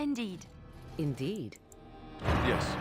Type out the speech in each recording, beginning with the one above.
Indeed. Indeed. Yes.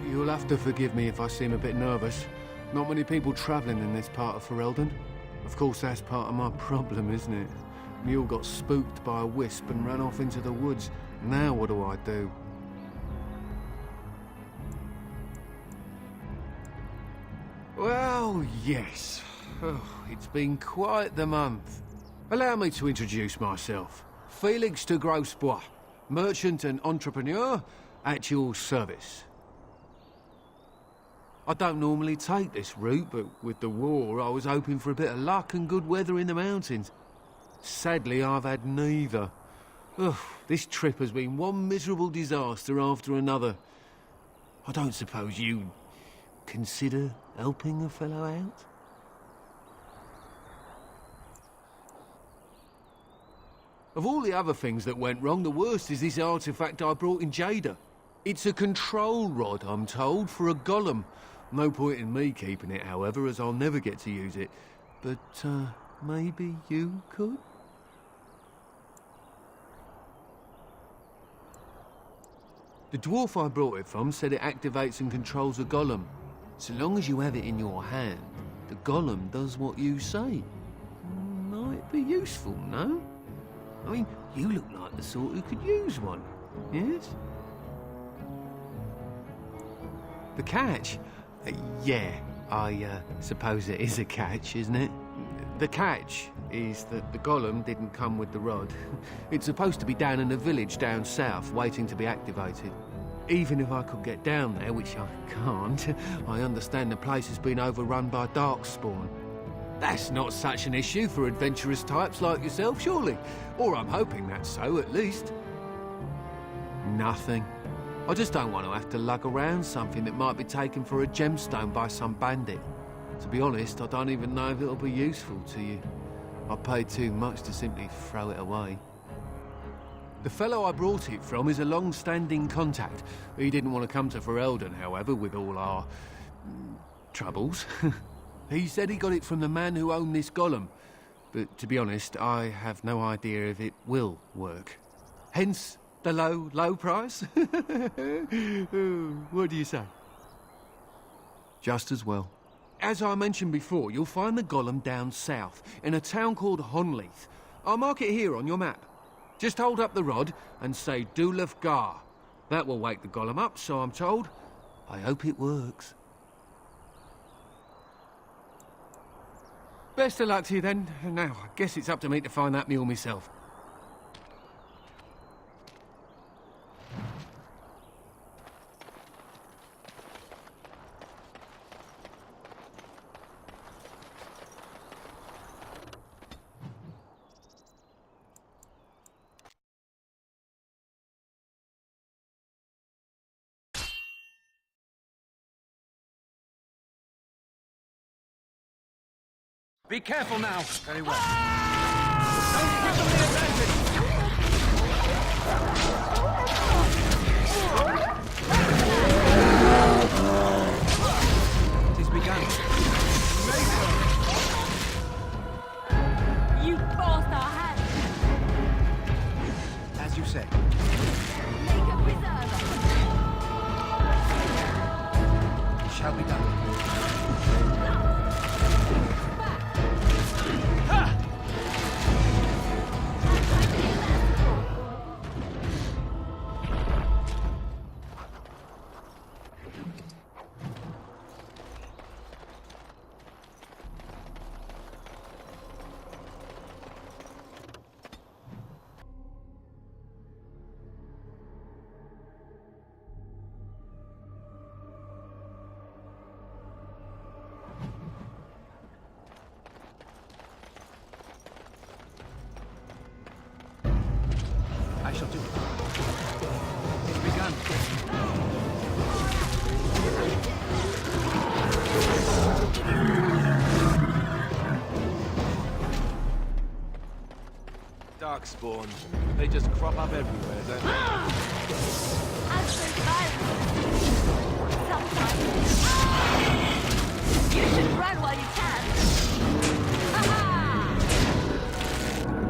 You'll have to forgive me if I seem a bit nervous. Not many people travelling in this part of Ferelden. Of course, that's part of my problem, isn't it? Mule got spooked by a wisp and ran off into the woods. Now what do I do? Well, yes. Oh, it's been quite the month. Allow me to introduce myself. Felix de Grosbois, merchant and entrepreneur at your service. I don't normally take this route, but with the war, I was hoping for a bit of luck and good weather in the mountains. Sadly, I've had neither. Ugh, this trip has been one miserable disaster after another. I don't suppose you consider helping a fellow out? Of all the other things that went wrong, the worst is this artifact I brought in Jada. It's a control rod, I'm told, for a golem. No point in me keeping it, however, as I'll never get to use it. But, maybe you could? The dwarf I brought it from said it activates and controls a golem. So long as you have it in your hand, the golem does what you say. Might be useful, no? I mean, you look like the sort who could use one, yes? The catch? Yeah, I suppose it is a catch, isn't it? The catch is that the golem didn't come with the rod. It's supposed to be down in a village down south, waiting to be activated. Even if I could get down there, which I can't, I understand the place has been overrun by darkspawn. That's not such an issue for adventurous types like yourself, surely? Or I'm hoping that's so, at least. Nothing. I just don't want to have to lug around something that might be taken for a gemstone by some bandit. To be honest, I don't even know if it'll be useful to you. I paid too much to simply throw it away. The fellow I brought it from is a long-standing contact. He didn't want to come to Ferelden, however, with all our troubles. He said he got it from the man who owned this golem. But to be honest, I have no idea if it will work. Hence the low price? What do you say? Just as well. As I mentioned before, you'll find the golem down south, in a town called Honleith. I'll mark it here on your map. Just hold up the rod and say Dulaf Gar. That will wake the golem up, so I'm told. I hope it works. Best of luck to you then. Now, I guess it's up to me to find that mule myself. Be careful now. Very well. Don't give them the advantage. It has begun. You forced our hand. As you say. Make a preserver. It shall be done. Ha! darkspawn. They just crop up everywhere, don't they? Absent violence. Sometimes. You should run while you can. Aha!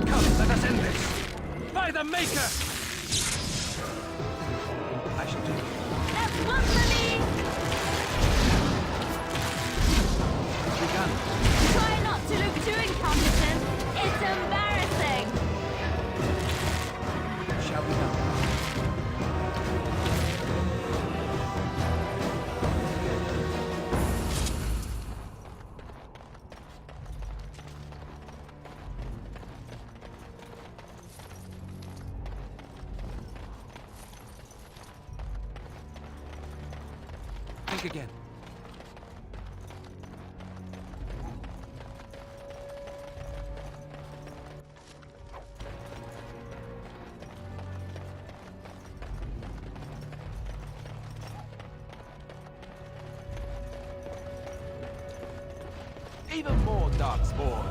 Come, let us end this. By the Maker! I shall do it. That's one for me! It's begun. Try not to look too incompetent. It's embarrassing. It shall be done. Think again. Even more darkspawn.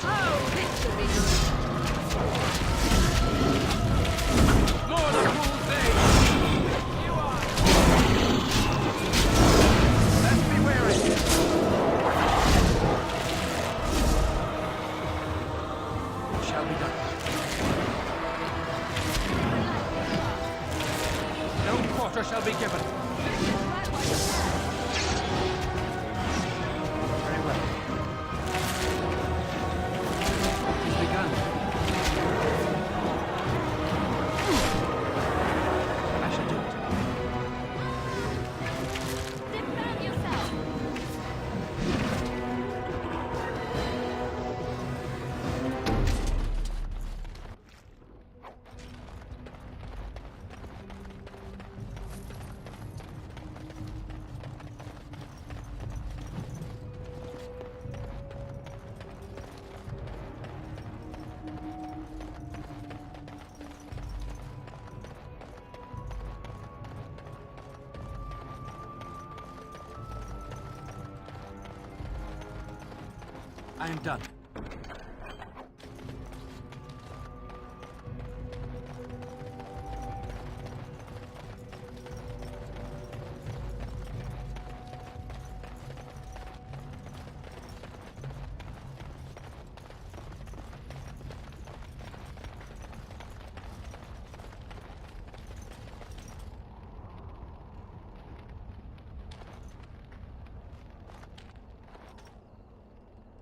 Oh, this should be nice. More the cruel thing! You are! Let's be wary! It shall be done. No quarter shall be given. Right while you can. Very well. It's begun. I shall do it. Defend yourself. I am done.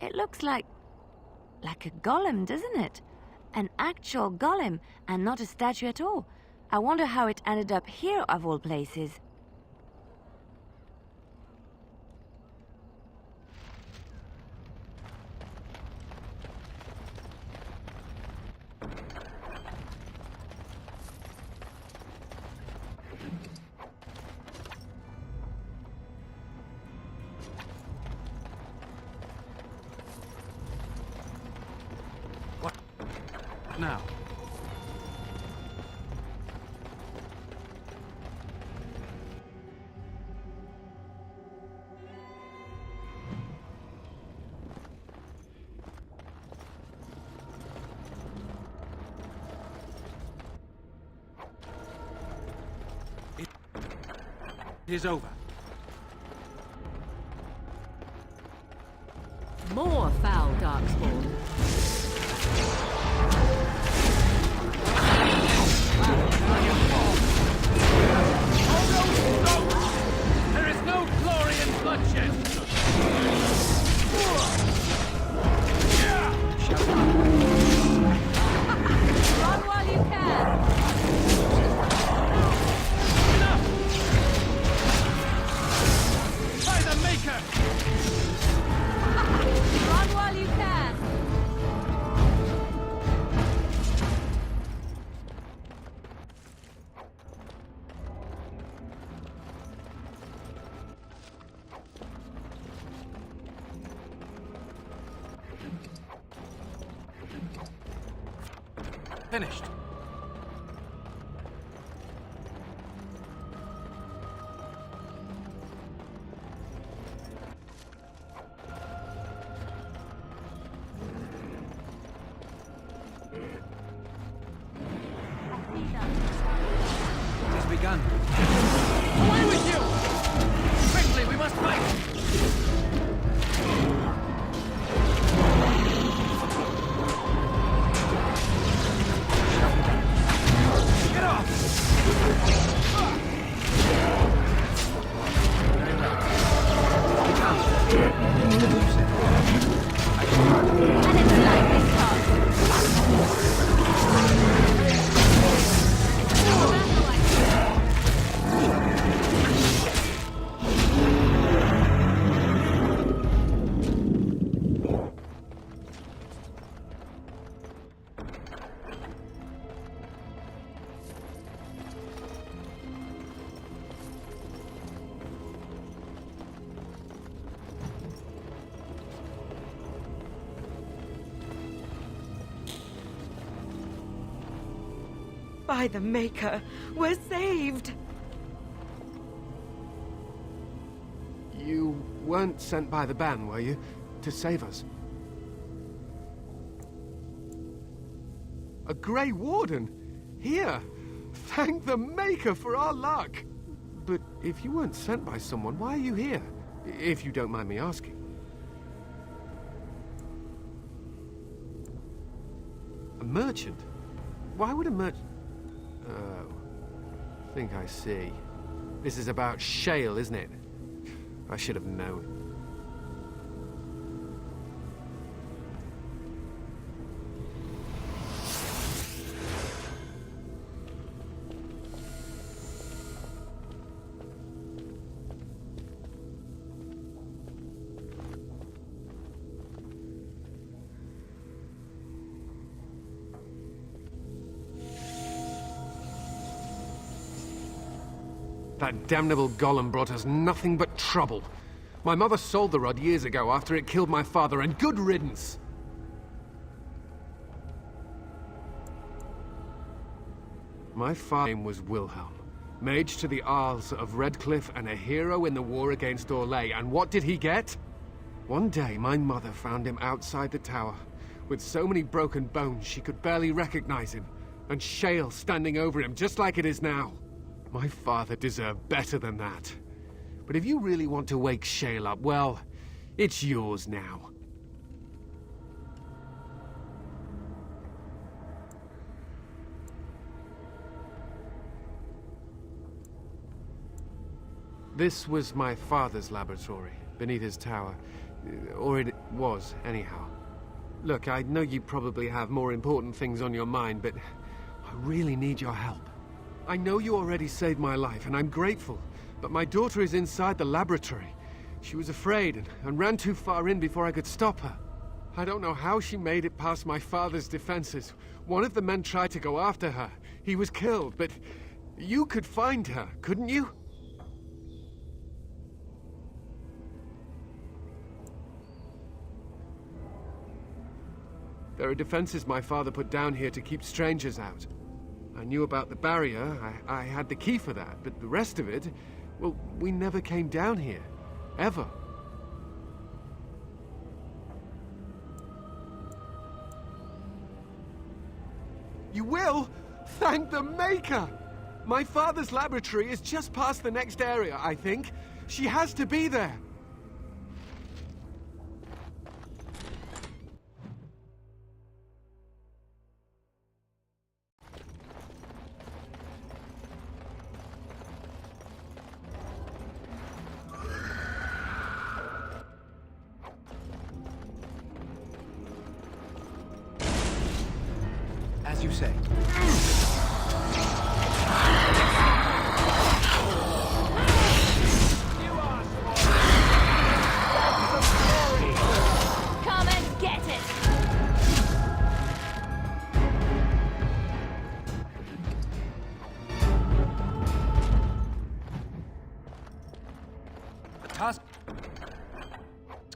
It looks like a golem, doesn't it? An actual golem, and not a statue at all. I wonder how it ended up here, of all places. Now. It is over. More foul darkspawn. There is no glory in bloodshed! Run while you can! Enough! By the Maker! Run while you can! Finished. And it's like this cost. By the Maker, we're saved! You weren't sent by the ban, were you? To save us? A Grey Warden? Here! Thank the Maker for our luck! But if you weren't sent by someone, why are you here? If you don't mind me asking. A merchant? Why would a merchant... Oh, I think I see. This is about shale, isn't it? I should have known. That damnable golem brought us nothing but trouble. My mother sold the rod years ago after it killed my father, and good riddance! My father's name was Wilhelm, mage to the Isles of Redcliffe and a hero in the war against Orlais, and what did he get? One day, my mother found him outside the tower, with so many broken bones she could barely recognize him, and shale standing over him just like it is now. My father deserved better than that. But if you really want to wake shale up, well, it's yours now. This was my father's laboratory, beneath his tower. Or it was, anyhow. Look, I know you probably have more important things on your mind, but I really need your help. I know you already saved my life, and I'm grateful, but my daughter is inside the laboratory. She was afraid and ran too far in before I could stop her. I don't know how she made it past my father's defenses. One of the men tried to go after her. He was killed, but you could find her, couldn't you? There are defenses my father put down here to keep strangers out. I knew about the barrier, I had the key for that, but the rest of it, well, we never came down here. Ever. You will? Thank the Maker! My father's laboratory is just past the next area, I think. She has to be there. As you say. Come and get it! The task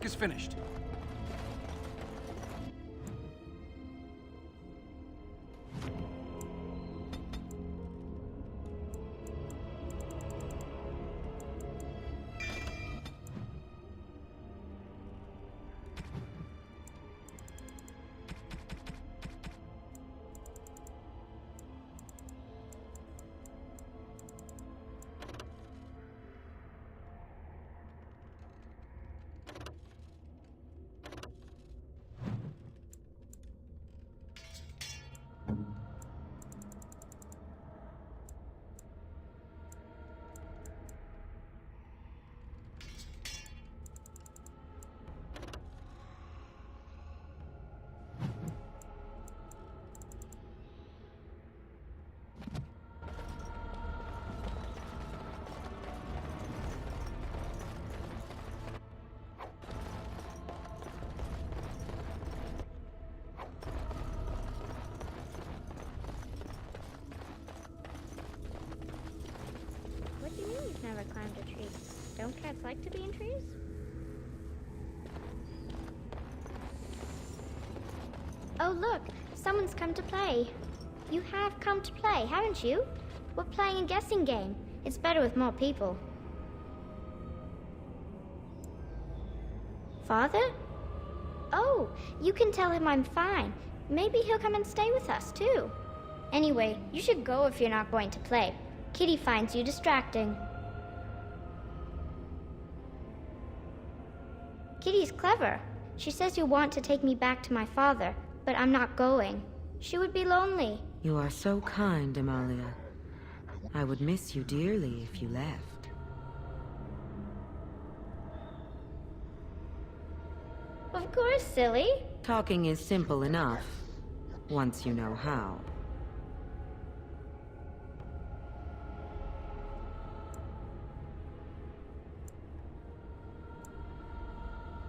is finished. Don't cats like to be in trees? Oh look, someone's come to play. You have come to play, haven't you? We're playing a guessing game. It's better with more people. Father? Oh, you can tell him I'm fine. Maybe he'll come and stay with us, too. Anyway, you should go if you're not going to play. Kitty finds you distracting. Kitty's clever. She says you want to take me back to my father, but I'm not going. She would be lonely. You are so kind, Amalia. I would miss you dearly if you left. Of course, silly. Talking is simple enough, once you know how.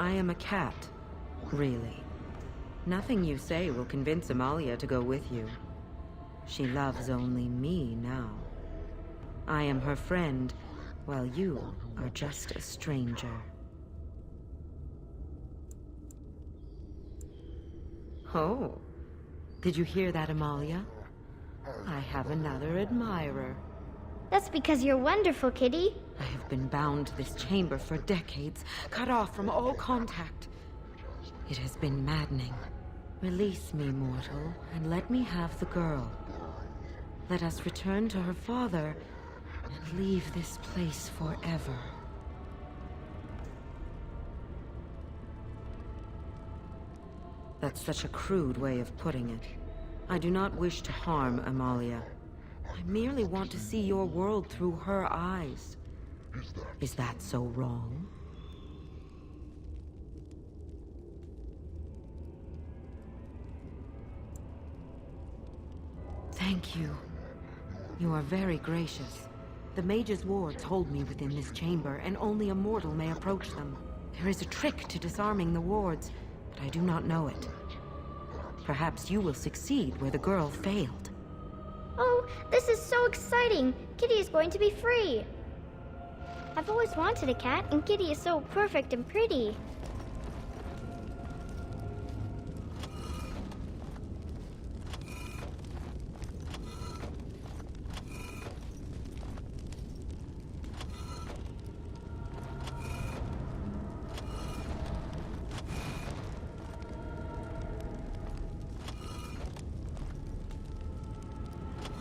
I am a cat, really. Nothing you say will convince Amalia to go with you. She loves only me now. I am her friend, while you are just a stranger. Oh, did you hear that, Amalia? I have another admirer. That's because you're wonderful, Kitty. I have been bound to this chamber for decades, cut off from all contact. It has been maddening. Release me, mortal, and let me have the girl. Let us return to her father and leave this place forever. That's such a crude way of putting it. I do not wish to harm Amalia. I merely want to see your world through her eyes. Is that so wrong? Thank you. You are very gracious. The mage's wards hold me within this chamber, and only a mortal may approach them. There is a trick to disarming the wards, but I do not know it. Perhaps you will succeed where the girl failed. Oh, this is so exciting! Kitty is going to be free! I've always wanted a cat, and Kitty is so perfect and pretty.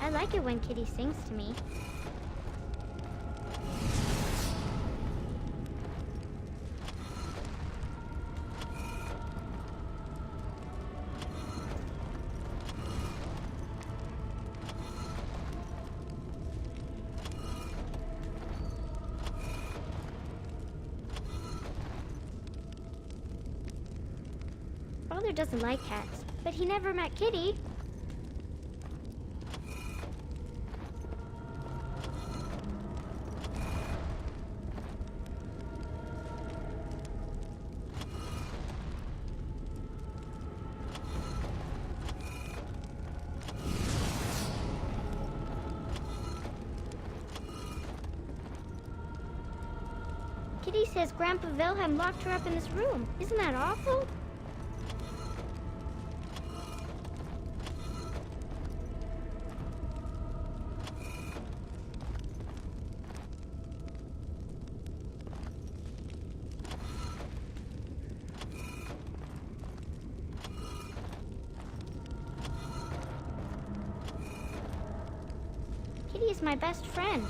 I like it when Kitty sings to me. Father doesn't like cats, but he never met Kitty. Kitty says Grandpa Wilhelm locked her up in this room. Isn't that awful? Kitty is my best friend.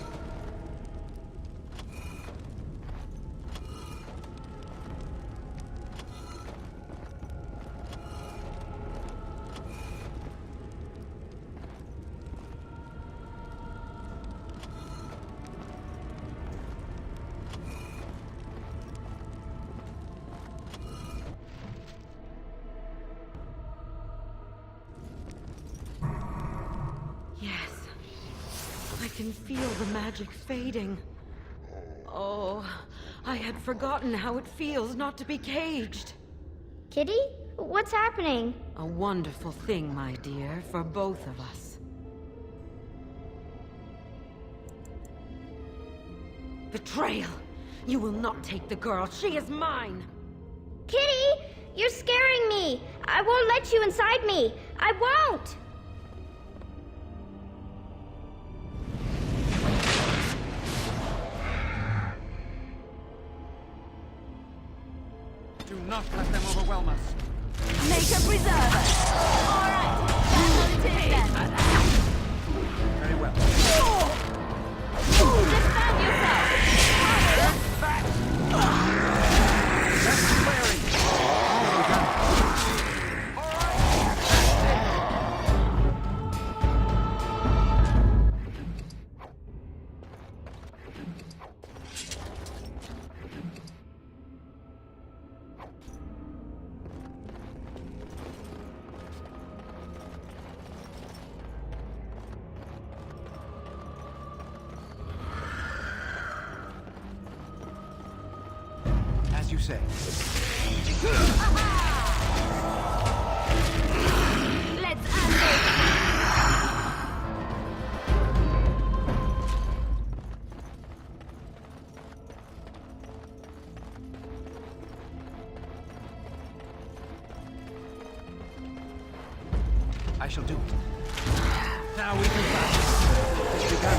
I can feel the magic fading. Oh, I had forgotten how it feels not to be caged. Kitty? What's happening? A wonderful thing, my dear, for both of us. Betrayal! You will not take the girl. She is mine. Kitty, you're scaring me. I won't let you inside me. I won't. Do not let them overwhelm us. Make a preserver. All right, that's what it is then. Very well. Defend yourself. That's clearing. As you say. Let's end this. I shall do it. Now we can battle. It's begun.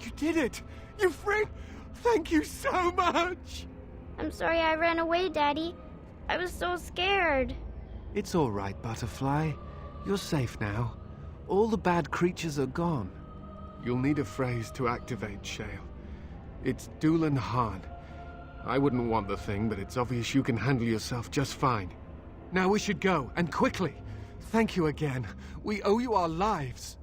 You did it! You freed... Thank you so much! I'm sorry I ran away, Daddy. I was so scared. It's all right, Butterfly. You're safe now. All the bad creatures are gone. You'll need a phrase to activate Shale. It's Doolan Han. I wouldn't want the thing, but it's obvious you can handle yourself just fine. Now we should go, and quickly. Thank you again. We owe you our lives.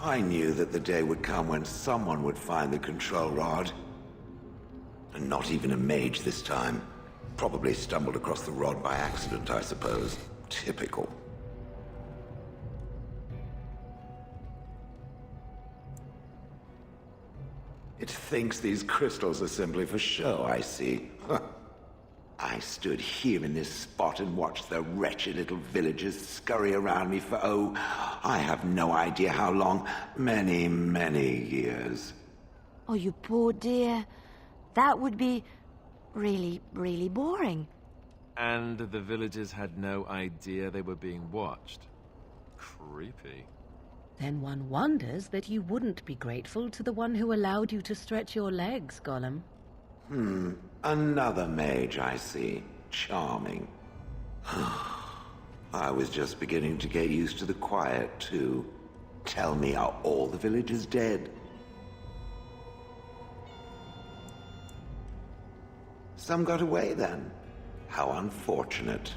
I knew that the day would come when someone would find the control rod. And not even a mage this time. Probably stumbled across the rod by accident, I suppose. Typical. It thinks these crystals are simply for show, I see. I stood here in this spot and watched the wretched little villagers scurry around me for, oh, I have no idea how long. Many, many years. Oh, you poor dear. That would be really, really boring. And the villagers had no idea they were being watched. Creepy. Then one wonders that you wouldn't be grateful to the one who allowed you to stretch your legs, Gollum. Another mage, I see. Charming. I was just beginning to get used to the quiet, too. Tell me, are all the villagers dead? Some got away, then. How unfortunate.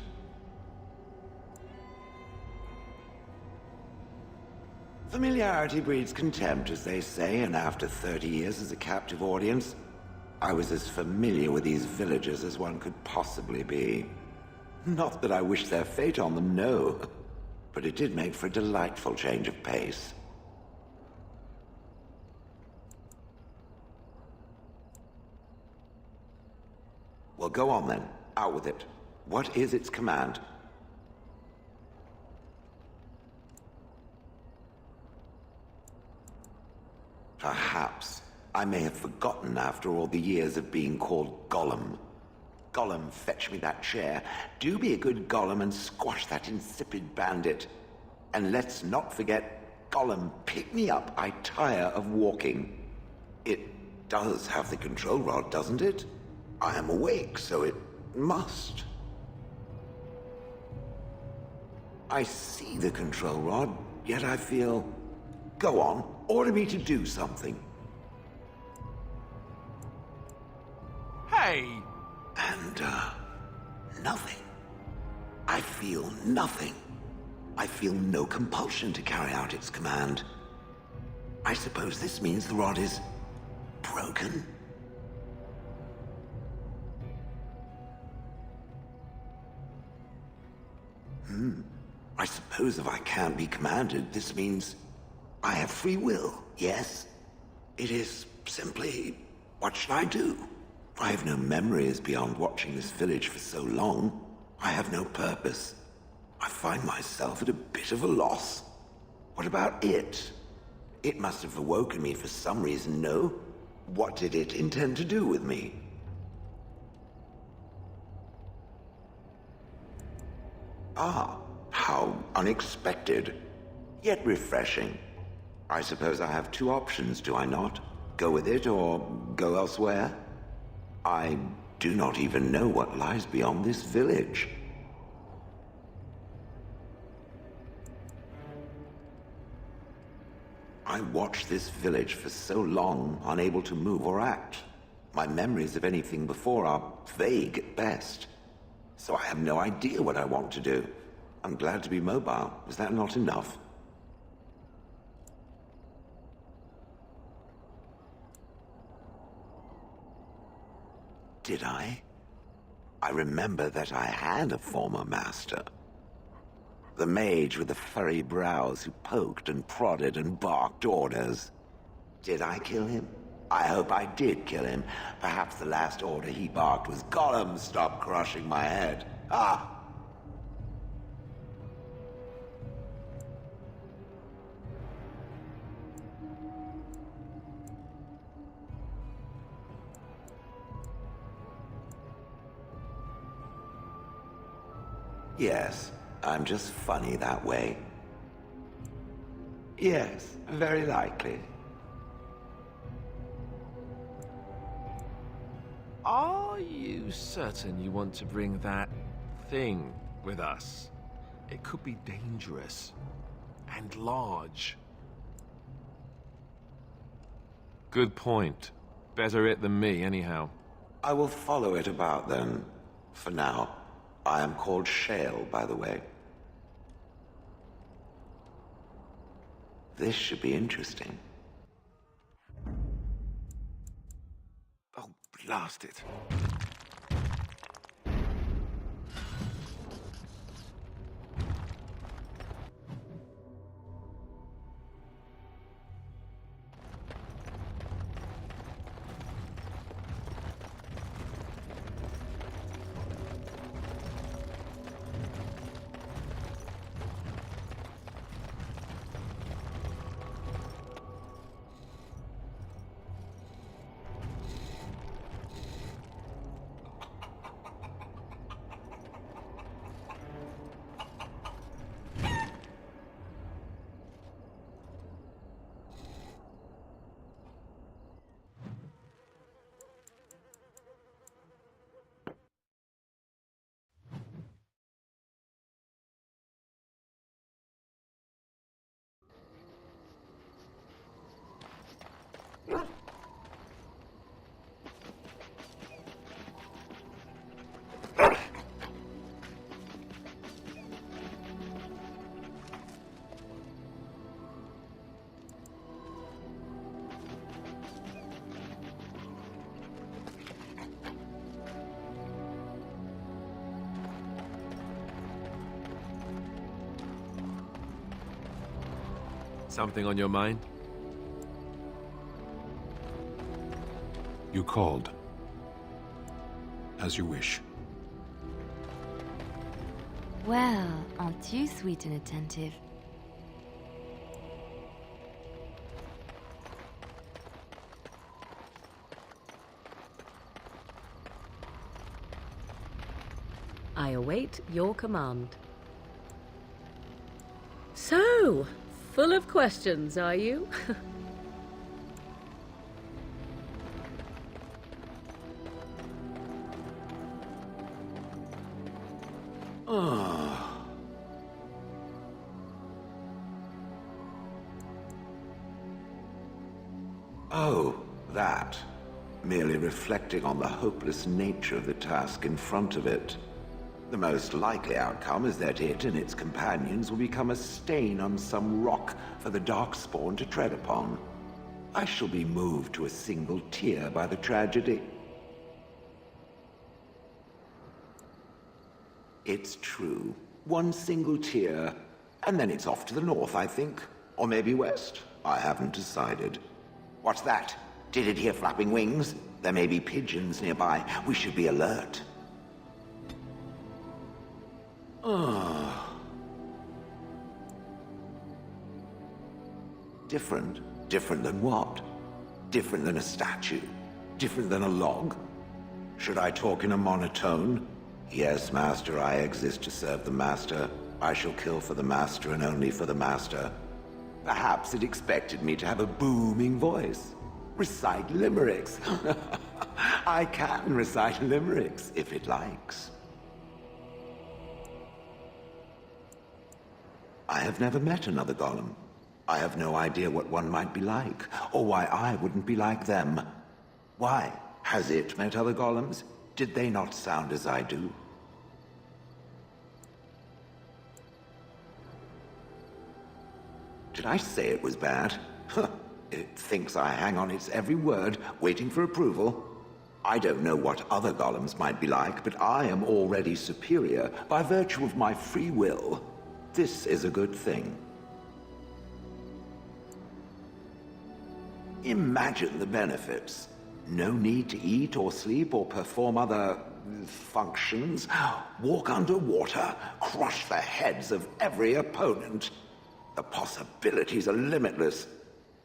Familiarity breeds contempt, as they say, and after 30 years as a captive audience, I was as familiar with these villagers as one could possibly be. Not that I wish their fate on them, no. But it did make for a delightful change of pace. Well, go on then. Out with it. What is its command? Perhaps I may have forgotten after all the years of being called Gollum. Gollum, fetch me that chair. Do be a good Gollum and squash that insipid bandit. And let's not forget, Gollum, pick me up. I tire of walking. It does have the control rod, doesn't it? I am awake, so it must. I see the control rod, yet I feel... Go on, order me to do something. Hey! And, nothing. I feel nothing. I feel no compulsion to carry out its command. I suppose this means the rod is... broken? I suppose if I can't be commanded, this means I have free will, yes? It is simply, what shall I do? I have no memories beyond watching this village for so long. I have no purpose. I find myself at a bit of a loss. What about it? It must have awoken me for some reason, no? What did it intend to do with me? Ah, how unexpected, yet refreshing. I suppose I have two options, do I not? Go with it or go elsewhere? I do not even know what lies beyond this village. I watched this village for so long, unable to move or act. My memories of anything before are vague at best. So I have no idea what I want to do. I'm glad to be mobile. Is that not enough? Did I? I remember that I had a former master. The mage with the furry brows who poked and prodded and barked orders. Did I kill him? I hope I did kill him. Perhaps the last order he barked was, Gollum, stop crushing my head. Ah! Yes, I'm just funny that way. Yes, very likely. Are you certain you want to bring that thing with us? It could be dangerous and large. Good point. Better it than me, anyhow. I will follow it about then, for now. I am called Shale, by the way. This should be interesting. Oh, blast it. Something on your mind? You called. As you wish. Well, aren't you sweet and attentive? I await your command. So, full of questions, are you? Oh, that. Merely reflecting on the hopeless nature of the task in front of it. The most likely outcome is that it and its companions will become a stain on some rock for the Darkspawn to tread upon. I shall be moved to a single tear by the tragedy. It's true. One single tear, and then it's off to the north, I think. Or maybe west. I haven't decided. What's that? Did it hear flapping wings? There may be pigeons nearby. We should be alert. Different? Different than what? Different than a statue? Different than a log? Should I talk in a monotone? Yes, Master, I exist to serve the Master. I shall kill for the Master and only for the Master. Perhaps it expected me to have a booming voice. Recite limericks. I can recite limericks, if it likes. I have never met another golem. I have no idea what one might be like, or why I wouldn't be like them. Why? Has it met other golems? Did they not sound as I do? Did I say it was bad? It thinks I hang on its every word, waiting for approval. I don't know what other golems might be like, but I am already superior by virtue of my free will. This is a good thing. Imagine the benefits. No need to eat or sleep or perform other functions. Walk underwater, crush the heads of every opponent. The possibilities are limitless.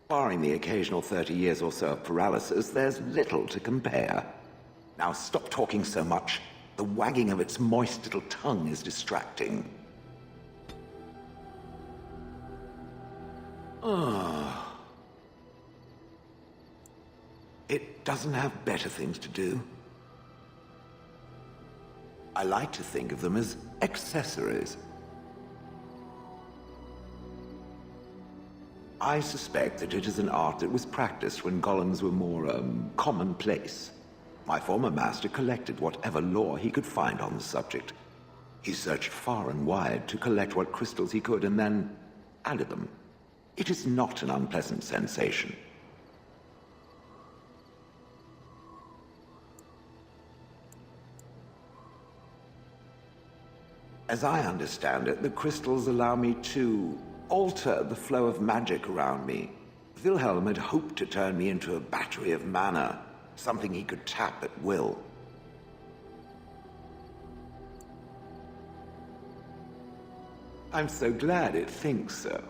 Barring the occasional 30 years or so of paralysis, there's little to compare. Now stop talking so much. The wagging of its moist little tongue is distracting. It doesn't have better things to do. I like to think of them as accessories. I suspect that it is an art that was practiced when golems were more, commonplace. My former master collected whatever lore he could find on the subject. He searched far and wide to collect what crystals he could and then added them. It is not an unpleasant sensation. As I understand it, the crystals allow me to alter the flow of magic around me. Wilhelm had hoped to turn me into a battery of mana, something he could tap at will. I'm so glad it thinks so.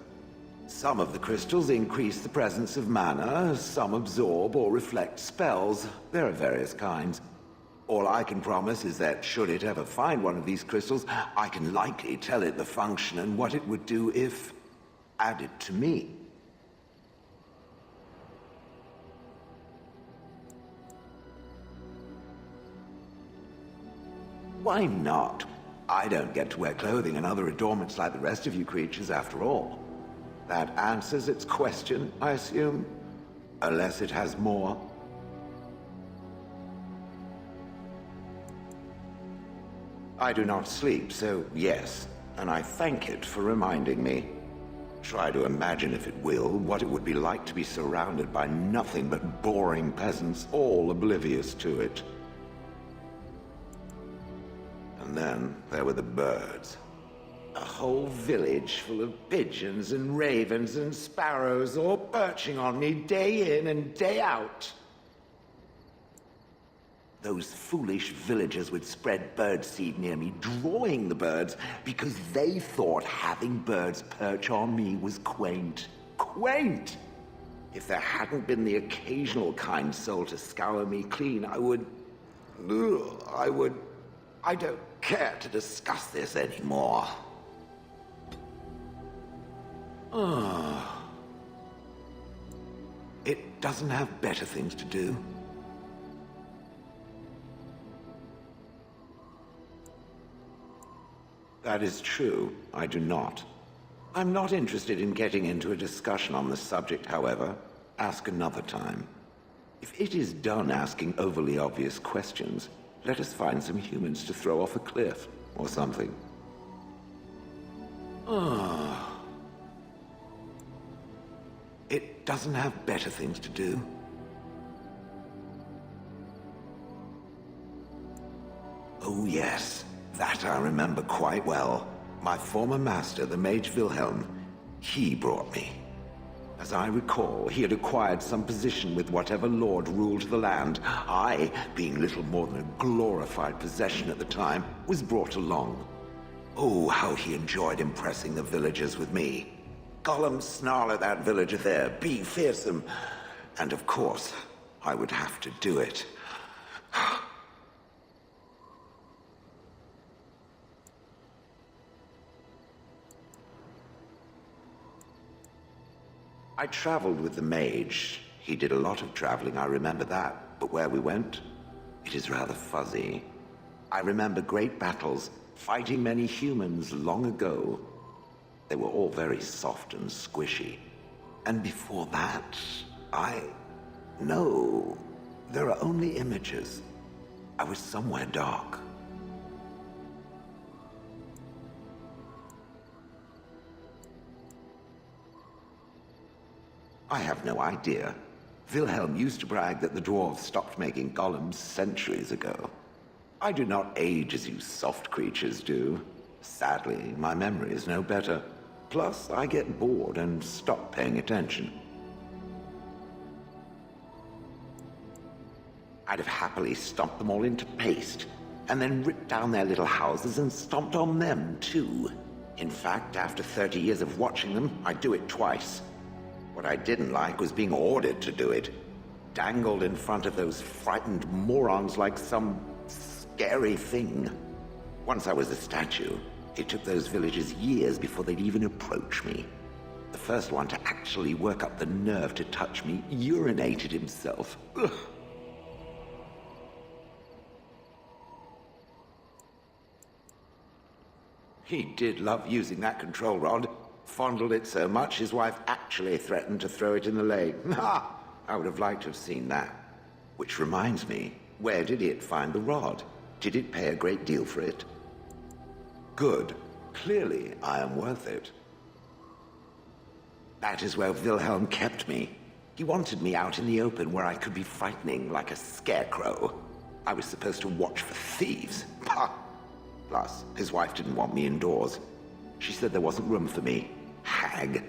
Some of the crystals increase the presence of mana, some absorb or reflect spells. There are various kinds. All I can promise is that should it ever find one of these crystals, I can likely tell it the function and what it would do if added to me. Why not? I don't get to wear clothing and other adornments like the rest of you creatures after all. That answers its question, I assume? Unless it has more. I do not sleep, so yes, and I thank it for reminding me. Try to imagine, if it will, what it would be like to be surrounded by nothing but boring peasants, all oblivious to it. And then there were the birds. A whole village full of pigeons and ravens and sparrows all perching on me day in and day out. Those foolish villagers would spread birdseed near me, drawing the birds, because they thought having birds perch on me was quaint. Quaint! If there hadn't been the occasional kind soul to scour me clean, I would... I don't care to discuss this anymore. It doesn't have better things to do. That is true. I do not. I'm not interested in getting into a discussion on the subject, however. Ask another time. If it is done asking overly obvious questions, let us find some humans to throw off a cliff or something. It doesn't have better things to do. Oh yes, that I remember quite well. My former master, the Mage Wilhelm, he brought me. As I recall, he had acquired some position with whatever lord ruled the land. I, being little more than a glorified possession at the time, was brought along. Oh, how he enjoyed impressing the villagers with me. Gollum, snarl at that villager there, be fearsome. And of course, I would have to do it. I traveled with the mage. He did a lot of traveling, I remember that. But where we went, it is rather fuzzy. I remember great battles, fighting many humans long ago. They were all very soft and squishy. And before that, No, there are only images. I was somewhere dark. I have no idea. Wilhelm used to brag that the dwarves stopped making golems centuries ago. I do not age as you soft creatures do. Sadly, my memory is no better. Plus, I get bored and stop paying attention. I'd have happily stomped them all into paste, and then ripped down their little houses and stomped on them, too. In fact, after 30 years of watching them, I'd do it twice. What I didn't like was being ordered to do it. Dangled in front of those frightened morons like some scary thing. Once I was a statue, it took those villagers years before they'd even approach me. The first one to actually work up the nerve to touch me urinated himself. Ugh. He did love using that control rod. Fondled it so much, his wife actually threatened to throw it in the lake. Ha! I would have liked to have seen that. Which reminds me, where did it find the rod? Did it pay a great deal for it? Good. Clearly, I am worth it. That is where Wilhelm kept me. He wanted me out in the open where I could be frightening like a scarecrow. I was supposed to watch for thieves. Pah! Plus, his wife didn't want me indoors. She said there wasn't room for me. Hag.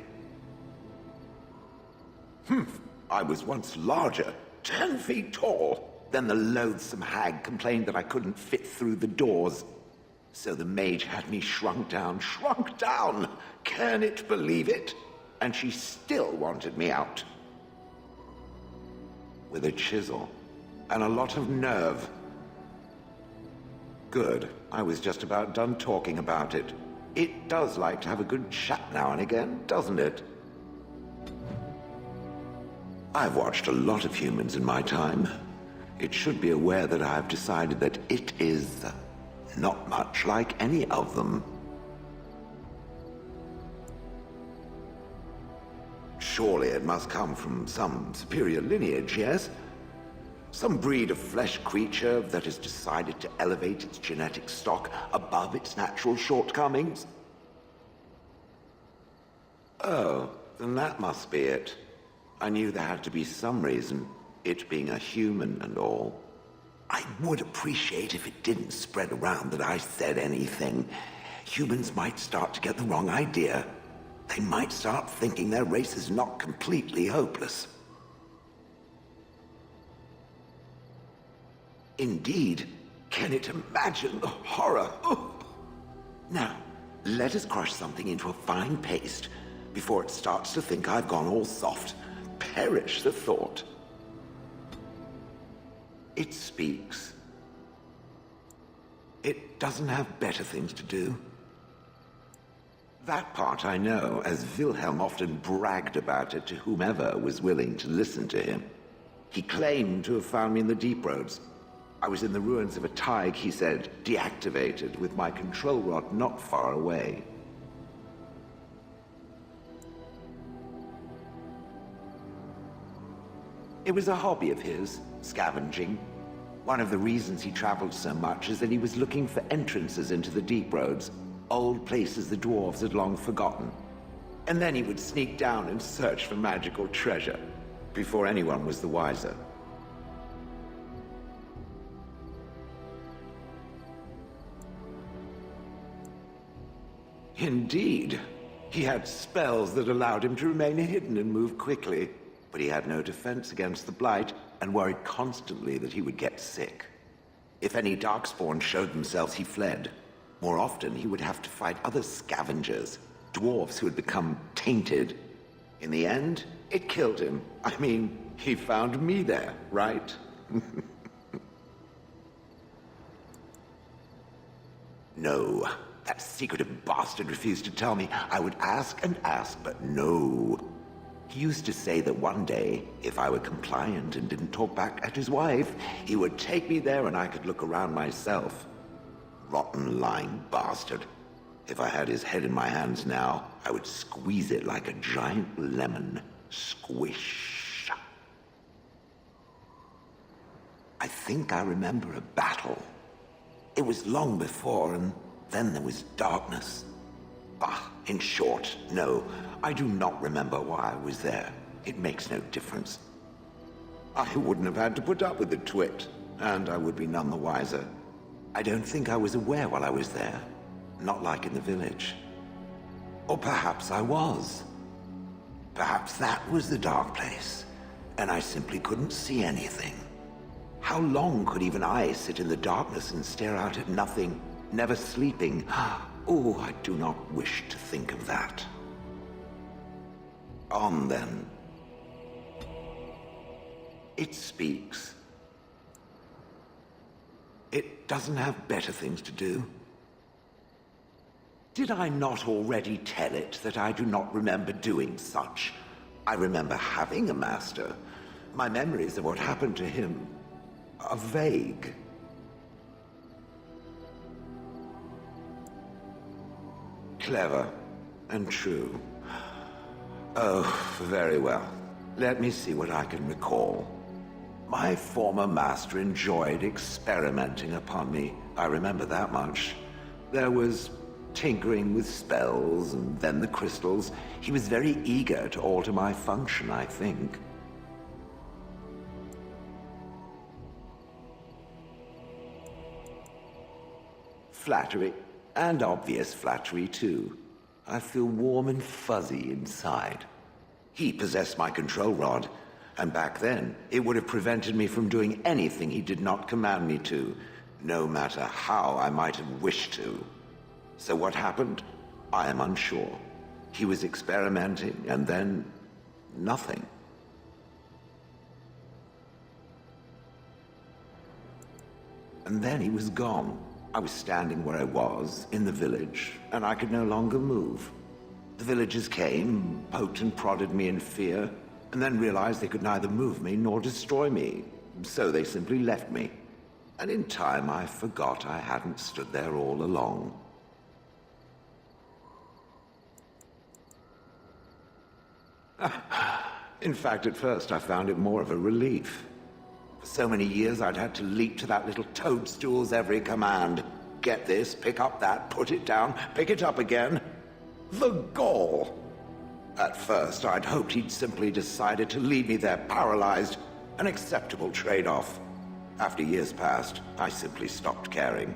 I was once larger, 10 feet tall. Then the loathsome hag complained that I couldn't fit through the doors. So the mage had me shrunk down. Can it believe it? And she still wanted me out. With a chisel and a lot of nerve. Good. I was just about done talking about it. It does like to have a good chat now and again, doesn't it? I've watched a lot of humans in my time. It should be aware that I've decided that it is not much like any of them. Surely it must come from some superior lineage, yes? Some breed of flesh creature that has decided to elevate its genetic stock above its natural shortcomings? Oh, then that must be it. I knew there had to be some reason, it being a human and all. I would appreciate if it didn't spread around that I said anything. Humans might start to get the wrong idea. They might start thinking their race is not completely hopeless. Indeed. Can it imagine the horror? Oh. Now, let us crush something into a fine paste before it starts to think I've gone all soft. Perish the thought. It speaks. It doesn't have better things to do. That part I know, as Wilhelm often bragged about it to whomever was willing to listen to him. He claimed to have found me in the deep roads. I was in the ruins of a Tig, he said, deactivated, with my control rod not far away. It was a hobby of his, scavenging. One of the reasons he traveled so much is that he was looking for entrances into the deep roads, old places the dwarves had long forgotten. And then he would sneak down and search for magical treasure, before anyone was the wiser. Indeed. He had spells that allowed him to remain hidden and move quickly, but he had no defense against the Blight and worried constantly that he would get sick. If any Darkspawn showed themselves, he fled. More often, he would have to fight other scavengers, dwarves who had become tainted. In the end, it killed him. I mean, he found me there, right? No. That secretive bastard refused to tell me. I would ask and ask, but no. He used to say that one day, if I were compliant and didn't talk back at his wife, he would take me there and I could look around myself. Rotten, lying bastard. If I had his head in my hands now, I would squeeze it like a giant lemon. Squish. I think I remember a battle. It was long before, and then there was darkness. Bah, in short, no, I do not remember why I was there. It makes no difference. I wouldn't have had to put up with the twit, and I would be none the wiser. I don't think I was aware while I was there. Not like in the village. Or perhaps I was. Perhaps that was the dark place, and I simply couldn't see anything. How long could even I sit in the darkness and stare out at nothing, never sleeping? Oh, I do not wish to think of that. On then. It speaks. It doesn't have better things to do. Did I not already tell it that I do not remember doing such? I remember having a master. My memories of what happened to him are vague. Clever and true. Oh, very well. Let me see what I can recall. My former master enjoyed experimenting upon me. I remember that much. There was tinkering with spells, and then the crystals. He was very eager to alter my function, I think. Flattery, and obvious flattery, too. I feel warm and fuzzy inside. He possessed my control rod, and back then, it would have prevented me from doing anything he did not command me to, no matter how I might have wished to. So what happened? I am unsure. He was experimenting, and then nothing. And then he was gone. I was standing where I was, in the village, and I could no longer move. The villagers came, poked and prodded me in fear, and then realized they could neither move me nor destroy me. So they simply left me. And in time, I forgot I hadn't stood there all along. In fact, at first I found it more of a relief. For so many years I'd had to leap to that little toadstool's every command. Get this, pick up that, put it down, pick it up again. The gall! At first I'd hoped he'd simply decided to leave me there paralyzed, an acceptable trade-off. After years passed, I simply stopped caring.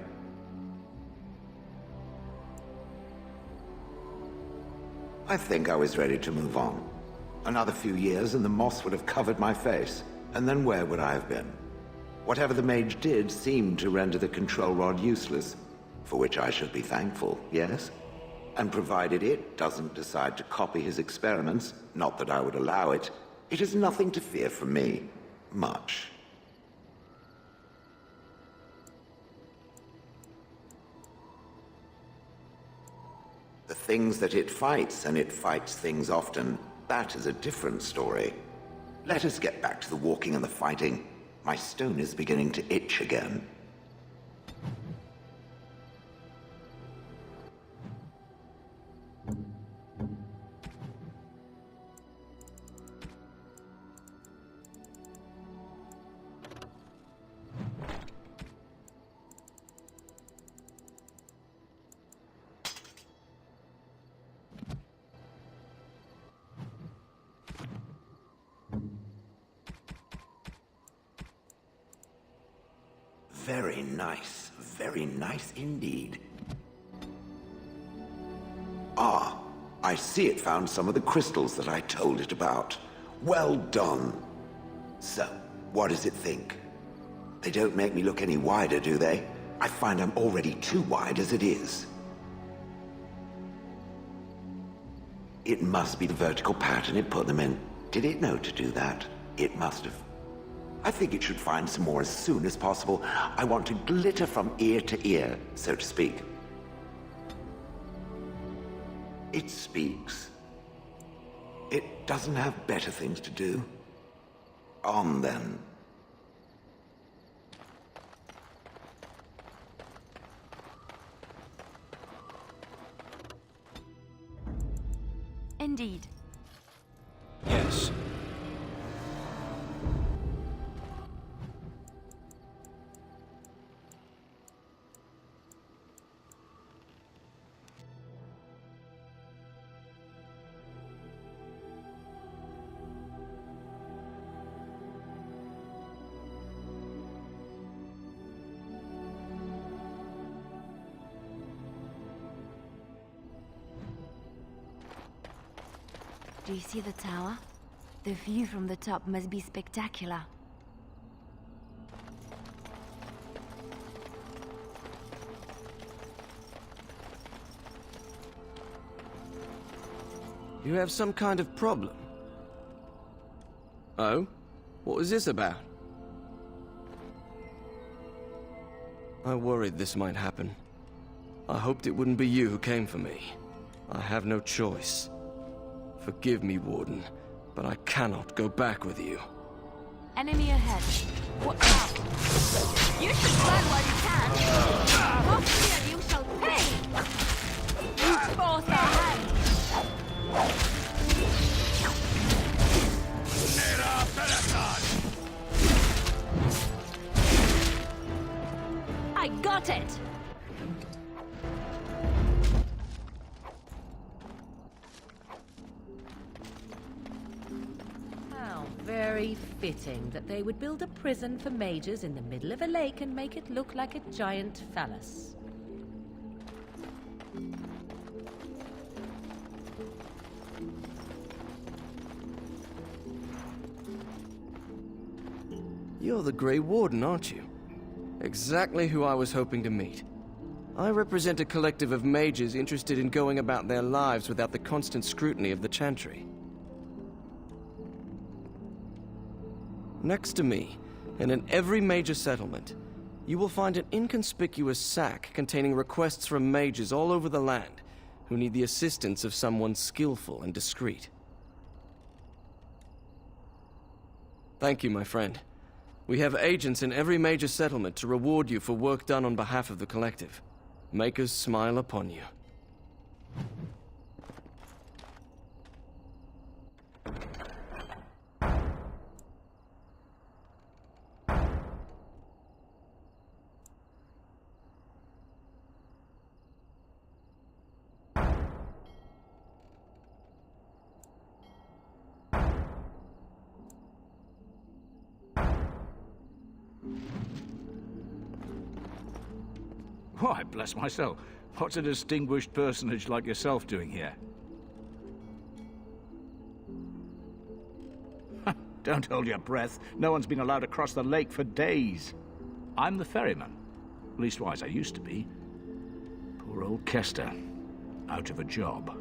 I think I was ready to move on. Another few years and the moss would have covered my face. And then where would I have been? Whatever the mage did seemed to render the control rod useless, for which I should be thankful, yes? And provided it doesn't decide to copy his experiments, not that I would allow it, it is nothing to fear from me. Much. The things that it fights, and it fights things often, that is a different story. Let us get back to the walking and the fighting. My stone is beginning to itch again. Very nice indeed. Ah, I see it found some of the crystals that I told it about. Well done. So, what does it think? They don't make me look any wider, do they? I find I'm already too wide as it is. It must be the vertical pattern it put them in. Did it know to do that? It must have. I think it should find some more as soon as possible. I want to glitter from ear to ear, so to speak. It speaks. It doesn't have better things to do. On then. Indeed. Yes. Do you see the tower? The view from the top must be spectacular. You have some kind of problem? Oh? What was this about? I worried this might happen. I hoped it wouldn't be you who came for me. I have no choice. Forgive me, Warden, but I cannot go back with you. Enemy ahead. Watch out! You should run while you can! More fear you shall pay! Use both our hands! I got it! Very fitting that they would build a prison for mages in the middle of a lake and make it look like a giant phallus. You're the Grey Warden, aren't you? Exactly who I was hoping to meet. I represent a collective of mages interested in going about their lives without the constant scrutiny of the Chantry. Next to me, and in every major settlement, you will find an inconspicuous sack containing requests from mages all over the land who need the assistance of someone skillful and discreet. Thank you, my friend. We have agents in every major settlement to reward you for work done on behalf of the collective. Make us smile upon you. Why, bless myself. What's a distinguished personage like yourself doing here? Don't hold your breath. No one's been allowed across the lake for days. I'm the ferryman. Leastwise, I used to be. Poor old Kester. Out of a job.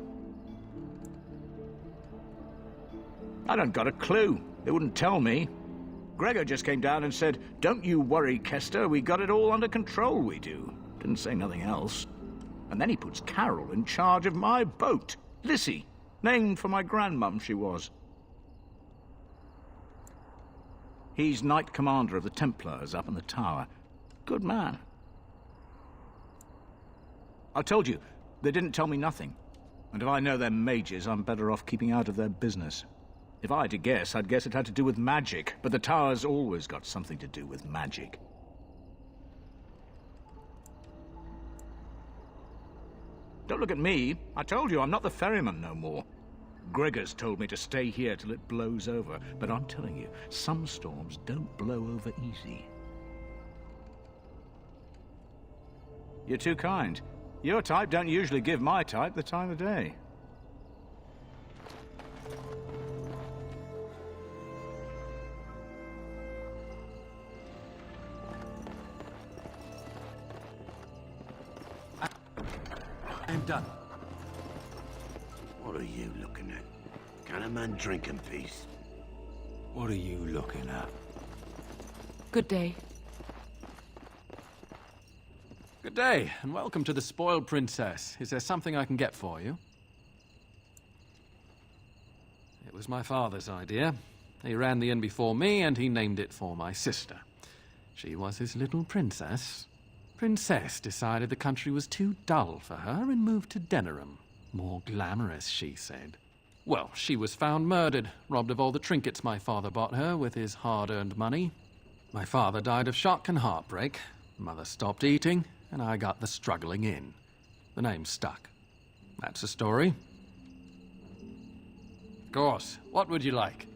I don't got a clue. They wouldn't tell me. Gregor just came down and said, "Don't you worry, Kester. We got it all under control, we do." Didn't say nothing else. And then he puts Carol in charge of my boat. Lissy, named for my grandmum she was. He's Knight Commander of the Templars up in the tower. Good man. I told you, they didn't tell me nothing. And if I know they're mages, I'm better off keeping out of their business. If I had to guess, I'd guess it had to do with magic. But the tower's always got something to do with magic. Don't look at me. I told you, I'm not the ferryman no more. Gregor's told me to stay here till it blows over, but I'm telling you, some storms don't blow over easy. You're too kind. Your type don't usually give my type the time of day. I'm done. What are you looking at? Can a man drink in peace? What are you looking at? Good day. Good day, and welcome to the Spoiled Princess. Is there something I can get for you? It was my father's idea. He ran the inn before me, and he named it for my sister. She was his little princess. Princess decided the country was too dull for her and moved to Denerim. More glamorous, she said. Well, she was found murdered, robbed of all the trinkets my father bought her with his hard-earned money. My father died of shock and heartbreak. Mother stopped eating, and I got the struggling in. The name stuck. That's the story. Of course. What would you like?